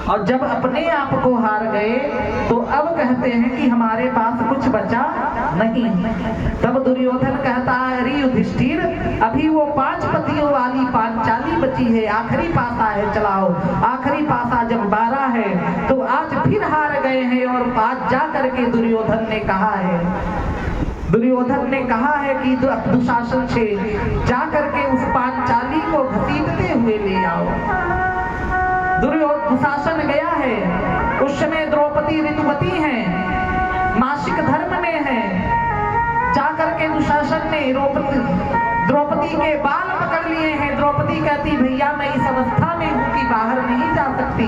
और जब अपने आप को हार गए तो अब कहते हैं कि हमारे पास कुछ बचा नहीं। तब दुर्योधन कहता है, अरे युधिष्ठिर, अभी वो 5 पतियों वाली पांचाली बची है, आखिरी पासा है, चलाओ। आखिरी पासा जब 12 है तो आज फिर हार गए हैं। और आज जा करके दुर्योधन ने कहा है कि दुशासन से जा करके उस पांचाली को घसीटते हुए ले आओ। दुशासन गया है, उस समय द्रौपदी ऋतुवती है, मासिक धर्म में है। जाकर के दुशासन ने द्रौपदी के बाल पकड़ लिए हैं। द्रौपदी कहती, भैया मैं इस अवस्था में हूं कि बाहर नहीं जा सकती।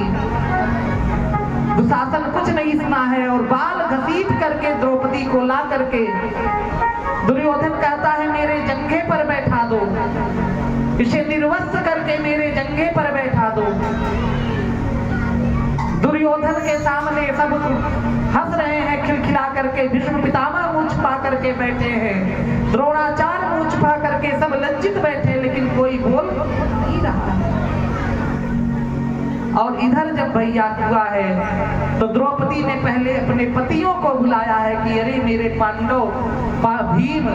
दुशासन कुछ नहीं सुना है और बाल घसीट करके द्रौपदी को ला करके दुर्योधन कहता है, मेरे जंघे पर बैठा दो, इसे निर्वस्त्र करके मेरे जंघे पर बैठा दो। दुर्योधन के सामने सब हंस रहे हैं खिलखिला करके। भीष्म पितामह मुंह छुपा करके बैठे हैं, द्रोणाचार्य मुंह छुपा करके सब लज्जित बैठे, लेकिन कोई बोल नहीं रहा है। और इधर जब भैया हुआ है तो द्रौपदी ने पहले अपने पतियों को बुलाया है कि अरे मेरे पांडव, भीम,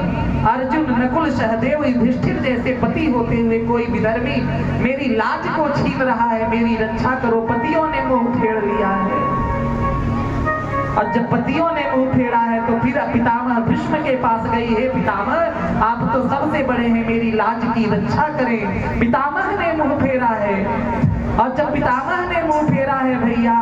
अर्जुन, नकुल, सहदेव, युधिष्ठिर जैसे पति होते हुए कोई विधर्मी मेरी लाज को छीन रहा है, मेरी रक्षा करो। पतियों ने मुंह फेर लिया है। और जब पतियों ने मुंह फेरा है तो फिर पितामह भीष्म के पास गई, हे पितामह, आप तो सबसे बड़े हैं, मेरी लाज की रक्षा करें। पितामह ने मुंह फेरा है। और जब पितामह ने मुंह फेरा है भैया,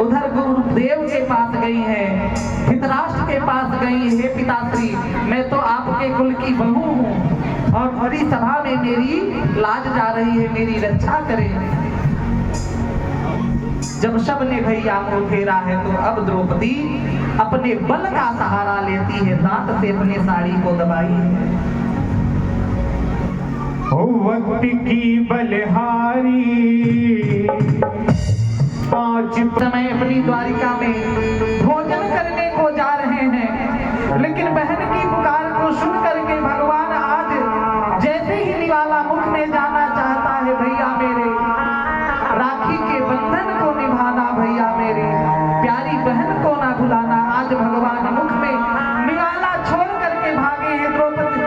उधर गुरुदेव के पास गई हैं, धृतराष्ट्र के पास गई, हे पिताश्री, मैं तो आपके कुल की बहू हूँ और बड़ी सभा में मेरी लाज जा रही है, मेरी रक्षा करें। जब सब ने भैया मुंह फेरा है तो अब द्रौपदी अपने बल का सहारा लेती है, दांत से अपने साड़ी को दबाई है। ओ वक्त की बलिहारी, आज समय अपनी द्वारिका में भोजन करने को जा रहे हैं, लेकिन बहन की पुकार को सुन करके भगवान आज जैसे ही निवाला मुख में जाना चाहता है, भैया मेरे राखी के बंधन को निभाना, भैया मेरी प्यारी बहन को ना भुलाना। आज भगवान मुख में निवाला छोड़ करके भागे हैं। द्रौपदी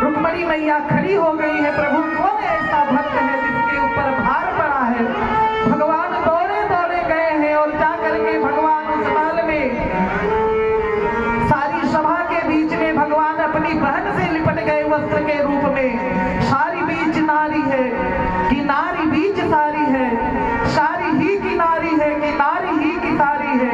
रुक्मणी मैया खड़ी हो गई है, प्रभु कौन ऐसा भक्त है जिसके ऊपर भार पड़ा है। भगवान दौड़े दौड़े गए हैं और जाकर के भगवान उस महल में सारी सभा के बीच में भगवान अपनी बहन से लिपट गए वस्त्र के रूप में। सारी बीच नारी है कि नारी बीच सारी है, सारी ही की नारी है कि नारी ही की सारी है।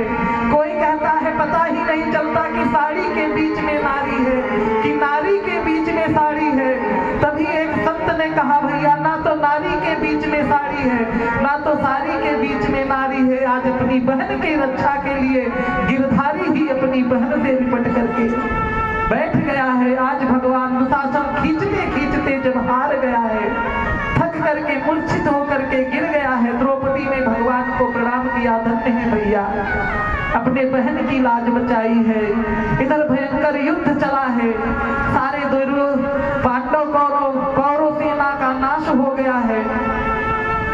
कोई कहता है पता ही नहीं चलता कि साड़ी के बीच में नारी है कि नारी के बीच में साड़ी है। तभी एक संत ने कहा, भैया ना तो नारी के बीच में साड़ी है, ना तो साड़ी के बीच में नारी है। आज अपनी बहन की रक्षा के लिए गिरधारी ही अपनी बहन से लिपट करके बैठ गया है। आज भगवान दुशासन खींचते खींचते जब हार गया है, थक करके मूर्छित होकर के गिर गया है, द्रौपदी ने भगवान को प्रणाम किया, धन्य है भैया, अपने बहन की लाज बचाई है। इधर भयंकर युद्ध चला है, सारे पांडव कौरव सेना का नाश हो गया है।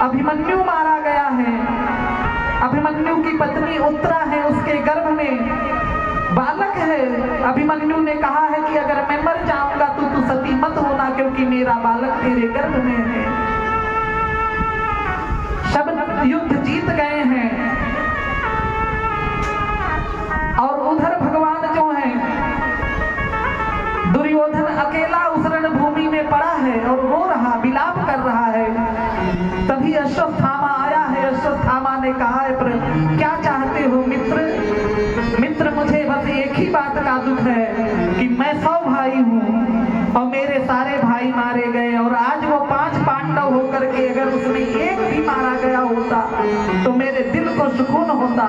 अभिमन्यु मारा गया है। अभिमन्यु की पत्नी उत्तरा है, उसके गर्भ में बालक है। अभिमन्यु ने कहा है कि अगर मैं मर जाऊंगा तो तू सती मत होना, क्योंकि मेरा बालक तेरे गर्भ में है। सब युद्ध जीत गए हैं और उधर भगवान जो है दुर्योधन अकेला उस रणभूमि में पड़ा है और रो रहा, विलाप कर रहा है। तभी अश्वत्थामा आया है। अश्वत्थामा ने कहा है, क्या चाहते हो मित्र, मुझे बस एक ही बात का दुख है कि मैं 100 भाई हूँ और मेरे सारे भाई मारे गए, और आज वो 5 पांडव होकर के अगर उसमें एक भी मारा गया होता तो मेरे दिल को सुकून होता।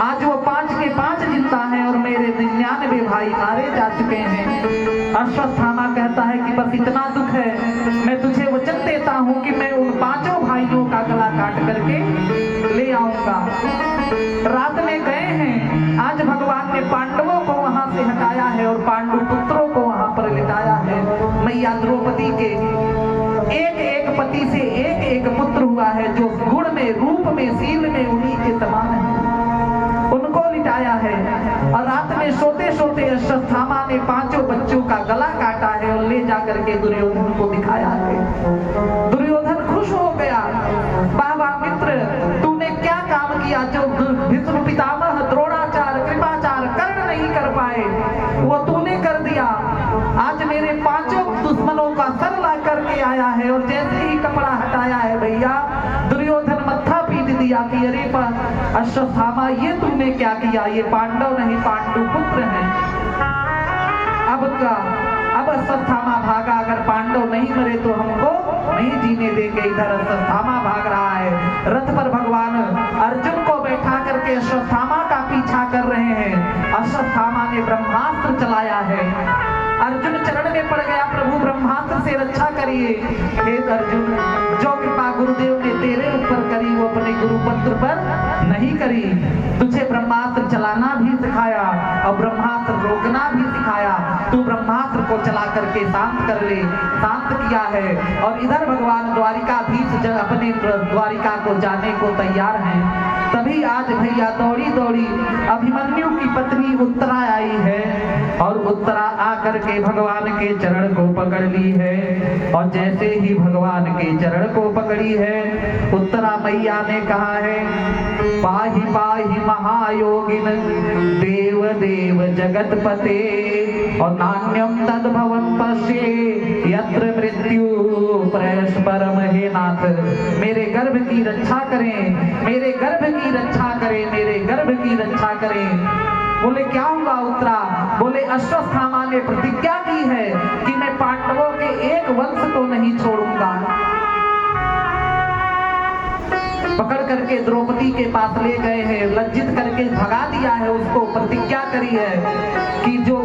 आज वो 5 के 5 जिंदा हैं और मेरे 99 भाई मारे जा चुके हैं। अश्वत्थामा कहता है कि बस इतना दुख है, मैं तुझे वचन देता हूँ कि मैं उन 5 भाइयों का गला काट करके ले आऊंगा। रात में गए हैं, आज भगवान ने पांडवों को वहां से हटाया है और पांडु पुत्रों को वहां पर लिटाया है। मैया द्रौपदी के एक एक पति से एक एक पुत्र हुआ है, जो गुण में रूप में सील में उन्हीं के समान है, उनको लिटाया है। और रात में सोते सोते अश्वत्थामा ने 5 बच्चों का गला काटा है और ले जाकर के दुर्योधन को दिखाया है। दुर्योधन खुश हो गया, बाबा मित्र तूने क्या काम किया जो भीष्म पितामह द्रोणाचार्य कृपाचार्य कर्ण नहीं कर पाए, वो तूने कर दिया। आज मेरे 5 दुश्मनों का सर ला करके आया है और जैसे ही कपड़ा हटाया है भैया, दुर्योधन मत्था पीट दिया कि अरे अश्वत्थामा ये तूने क्या किया, ये पांडव नहीं पांडु पुत्र हैं। अब अश्वत्थामा भागा, अगर पांडव नहीं मरे तो हमको नहीं जीने देंगे। इधर अश्वत्थामा भाग रहा है, रथ पर भगवान अर्जुन को बैठा करके अश्वत्थामा का पीछा कर रहे हैं। अश्वत्थामा ने ब्रह्मास्त्र चलाया है, अर्जुन चरण में पड़ गया, प्रभु ब्रह्मास्त्र से रक्षा करिए। हे अर्जुन, जो कृपा गुरुदेव ने तेरे ऊपर करी वो अपने गुरुपुत्र पर नहीं करी। तुझे ब्रह्मास्त्र चलाना भी सिखाया और ब्रह्मास्त्र रोकना भी सिखाया। तू ब्रह्मास्त्र को चला करके शांत कर ले, शांत किया है। और इधर भगवान द्वारिकाधीश जब अपने द्वारिका को जाने को तैयार हैं, तभी आज भैया दौड़ी दौड़ी अभिमन्यु की पत्नी उत्तरा आई है और उत्तरा आकर के भगवान के चरण को पकड़ ली है। और जैसे ही भगवान के चरण को पकड़ी है, उत्तरा मैया ने कहा है, पाहि पाहि महायोगिन देव देव जगतपते और नान्यम तद्भवं पश्ये यत्र मृत्यु परस्परम। हे नाथ, मेरे गर्भ की रक्षा करें, मेरे गर्भ की रक्षा करें, मेरे गर्भ की रक्षा करें। बोले क्या हुआ उत्तरा? बोले अश्वत्थामा ने प्रतिज्ञा की है कि मैं पांडवों के एक वंश को नहीं छोड़ूंगा। पकड़ करके द्रौपदी के पास ले गए हैं, लज्जित करके भगा दिया है उसको। प्रतिज्ञा करी है कि जो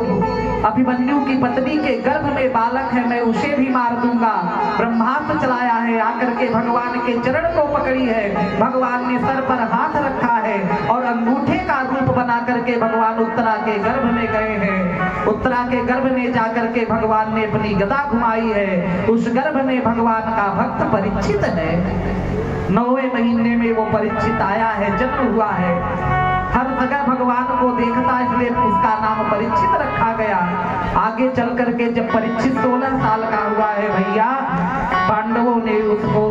अभिमन्यु की पत्नी के गर्भ में बालक है मैं उसे भी मार दूंगा। ब्रह्मास्त्र चलाया है, आकर के भगवान के चरण को पकड़ी है, भगवान ने सर पर हाथ रखा है और अंगूठे का रूप बना करके भगवान उत्तरा के गर्भ में गए हैं। उत्तरा के गर्भ में जाकर के भगवान ने अपनी गदा घुमाई है। उस गर्भ में भगवान का भक्त परीक्षित है। 9वें महीने में वो परीक्षित आया है, जन्म हुआ है। हर जगह भगवान को देखता, इसलिए उसका नाम परीक्षित रखा गया। आगे चल करके जब परीक्षित 16 साल का हुआ है भैया, पांडवों ने उसको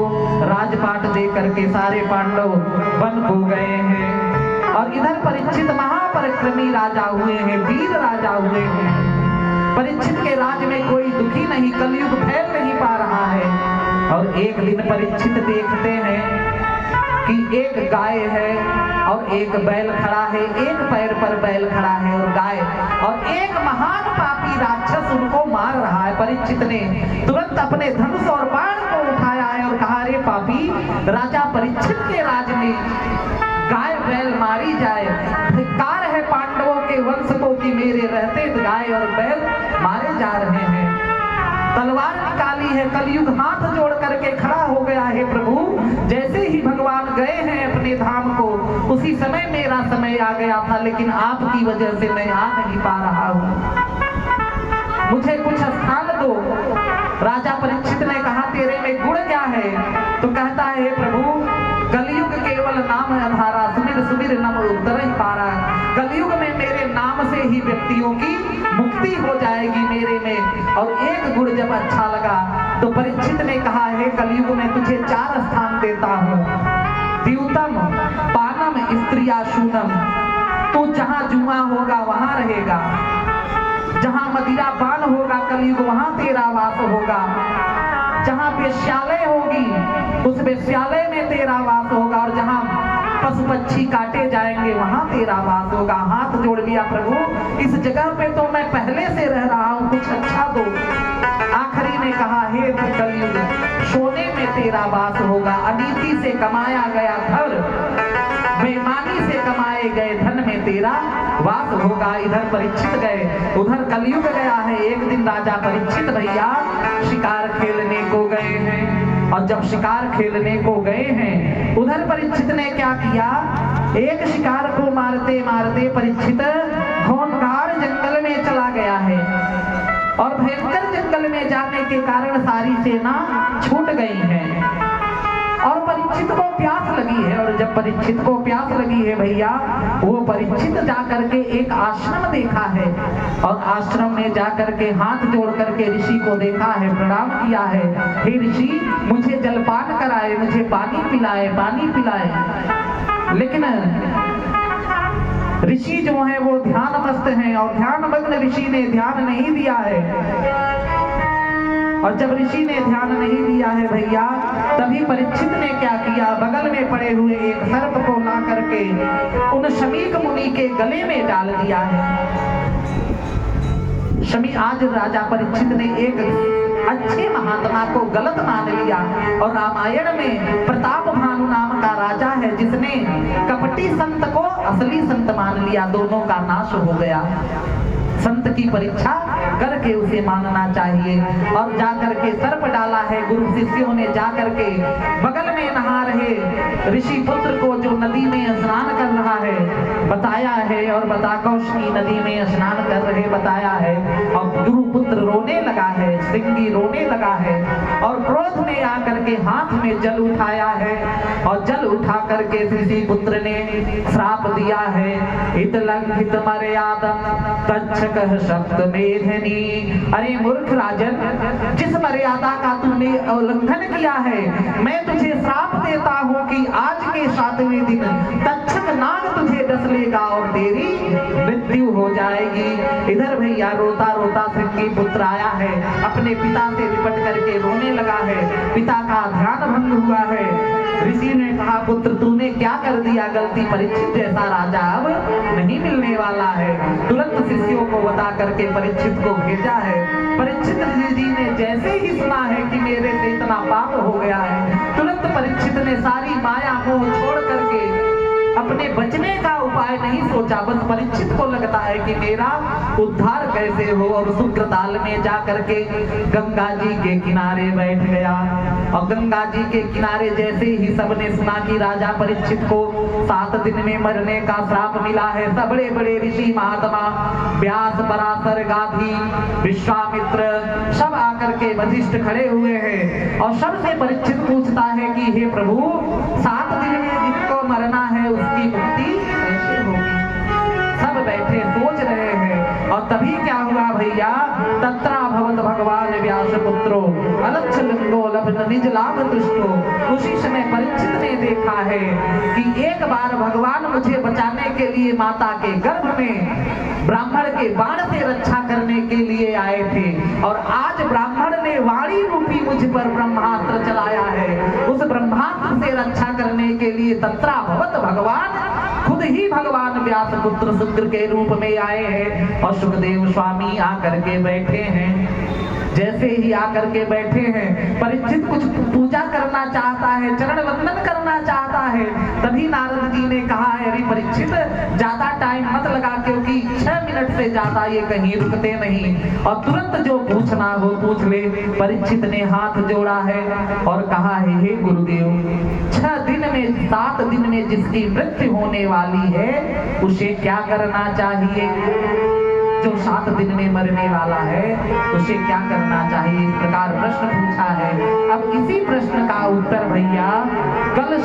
राजपाट दे करके सारे पांडव वन हो गए हैं। और इधर परीक्षित महापराक्रमी राजा हुए हैं, वीर राजा हुए हैं। परीक्षित के राज में कोई दुखी नहीं, कलयुग फैल नहीं पा रहा है। और एक दिन परीक्षित देखते हैं कि एक गाय है और एक बैल खड़ा है, एक पैर पर बैल खड़ा है और गाय, और एक महान पापी राक्षस उनको मार रहा है। परीक्षित ने तुरंत अपने धनुष और बाण को उठाया है और कहा, रे पापी, राजा परीक्षित के राज में गाय बैल मारी जाए, धिक्कार है पांडवों के वंश को कि मेरे रहते गाय और बैल मारे जा रहे हैं। तलवार निकाली है, कलयुग हाथ जोड़ करके खड़ा हो गया है। प्रभु, जैसे ही भगवान गए हैं अपने धाम को, उसी समय मेरा समय आ गया था, लेकिन आपकी वजह से मैं आ नहीं पा रहा हूँ, मुझे कुछ स्थान दो। राजा परीक्षित ने कहा, तेरे में गुण क्या है? तो कहता है, प्रभु, कलयुग केवल नाम आधारा, सुमिर सुमिर नम उद्धर ही पारा। कलयुग में मेरे नाम से ही व्यक्तियों की मुक्ति हो जाएगी मेरे में। और एक गुण जब अच्छा लगा तो परीक्षित ने कहा है, कलयुग में तुझे 4 स्थान देता हूँ, द्यूतम पानम स्त्रिया शूनम। तू जहाँ जुआ होगा वहां रहेगा, जहाँ मदिरा पान होगा कलयुग वहां तेरा वास होगा, जहाँ वेश्यालय होगी उस वेश्यालय में तेरा वास होगा, और जहाँ पशु पक्षी काटे जाएंगे वहां तेरा वास होगा। हाथ जोड़ लिया, प्रभु, इस जगह पे तो मैं पहले से रह रहा हूँ, कुछ अच्छा दो। आखिरी में कहा, हे कलयुग, सोने में तेरा वास होगा, अनीति से कमाया गया घर, बेईमानी से कमाए गए धन में तेरा वास होगा। इधर परीक्षित गए, उधर कलयुग गया है। एक दिन राजा परीक्षित भैया शिकार खेलने को गए हैं, और जब शिकार खेलने को गए हैं, उधर परीक्षित ने क्या किया, एक शिकार को मारते मारते परीक्षित घोंघार जंगल में चला गया है। और भयंकर जंगल में जाने के कारण सारी सेना छूट गई है और परीक्षित को प्यास लगी है। और जब परीक्षित को प्यास लगी है भैया, वो परीक्षित जाकर के एक आश्रम देखा है और आश्रम में जाकर के हाथ जोड़ करके ऋषि को देखा है, प्रणाम किया है, हे ऋषि मुझे जलपान कराए, मुझे पानी पिलाए, पानी पिलाए। लेकिन ऋषि जो है वो ध्यान मस्त हैं और ध्यानमग्न ऋषि ने ध्यान नहीं दिया है। और जब ऋषि ने ध्यान नहीं दिया है भैया, तभी परीक्षित ने क्या किया, बगल में पड़े हुए एक सर्प को ला करके उन शमीक मुनि के गले में डाल दिया है। आज राजा परीक्षित ने एक अच्छे महात्मा को गलत मान लिया और रामायण में प्रताप भानु नाम का राजा है जिसने कपटी संत को असली संत मान लिया, दोनों का नाश हो गया। संत की परीक्षा करके उसे मानना चाहिए। और जाकर के सर्प डाला है, गुरु शिष्यों ने जाकर के बगल में नहा रहे ऋषि पुत्र को जो नदी में स्नान कर रहा है बताया है, और बताकोश की नदी में स्नान कर रहे बताया है। और गुरु पुत्र रोने लगा है, सिंगी रोने लगा है और क्रोध में आकर के हाथ में जल उठाया है और जल उठा करके ऋषि पुत्र ने श्राप दिया है, इत लंघित मर्यादम तच्छक शब्द मेधनी। अरे मूर्ख राजन, जिस मर्यादा का तूने उल्लंघन किया है, मैं तुझे श्राप देता हूँ कि आज के 7वें दिन तक्षक नाग तुझे डस लेगा और तेरी मृत्यु हो जाएगी। इधर भैया रोता रोता सिंगी पुत्र आया है, अपने पिता से लिपट करके रोने लगा है, पिता का ध्यान भंग हुआ है। ऋषि ने कहा, पुत्र तूने क्या कर दिया गलती, परीक्षित जैसा राजा अब नहीं मिलने वाला है। तुरंत शिष्यों को बता करके परीक्षित को भेजा है। परीक्षित जी ने जैसे ही सुना है कि मेरे से इतना पाप हो गया है, तुरंत परीक्षित ने सारी माया मोह छोड़ करके अपने बचने का उपाय नहीं सोचा, बस परीक्षित को लगता है कि मेरा उद्धार कैसे हो, और शुक्रताल में जा करके गंगा जी के किनारे बैठ गया। और गंगा जी के किनारे जैसे ही सबने सुना कि राजा परीक्षित को 7 दिन में मरने का श्राप मिला है, सब बड़े बड़े ऋषि महात्मा व्यास, पराशर, गाधी, विश्वामित्र सब आकर के वशिष्ठ खड़े हुए हैं। और सबसे परीक्षित पूछता है कि हे प्रभु, 7 दिन में जिसको मरना है उसकी मुक्ति कैसे होगी? सब बैठे सोच रहे हैं। और तभी क्या हुआ भैया, तत्रा भवत भगवान व्यास पुत्रो अलक्ष लिंगो लभन निज लाभ तुष्टो। उसी समय परीक्षित ने देखा है कि एक बार भगवान मुझे बचाने के लिए माता के गर्भ में ब्राह्मण के बाण से रक्षा करने के लिए आए थे, और आज ब्राह्मण ने वाणी रूपी मुझ पर ब्रह्मास्त्र चलाया है। उस ब्रह्मास्त्र से रक्षा करने के लिए तत्रा भवत भगवान, खुद ही भगवान व्यास पुत्र शुक्र के रूप में आए हैं। और सुखदेव स्वामी आकर के बैठे हैं। जैसे ही आकर के बैठे हैं, परीक्षित कुछ पूजा करना चाहता है, चरण वंदन करना चाहता है। तभी नारद जी ने कहा है, अरे परीक्षित ज्यादा टाइम मत लगा, क्योंकि 6 मिनट से ज्यादा ये कहीं रुकते नहीं, और तुरंत जो पूछना हो पूछ ले। परीक्षित ने हाथ जोड़ा है और कहा है, हे गुरुदेव, 6 दिन में 7 दिन में जिसकी मृत्यु होने वाली है उसे क्या करना चाहिए? जो 7 दिन में मरने वाला है उसे क्या करना चाहिए? इस प्रकार प्रश्न पूछा है। अब इसी प्रश्न का उत्तर भैया कल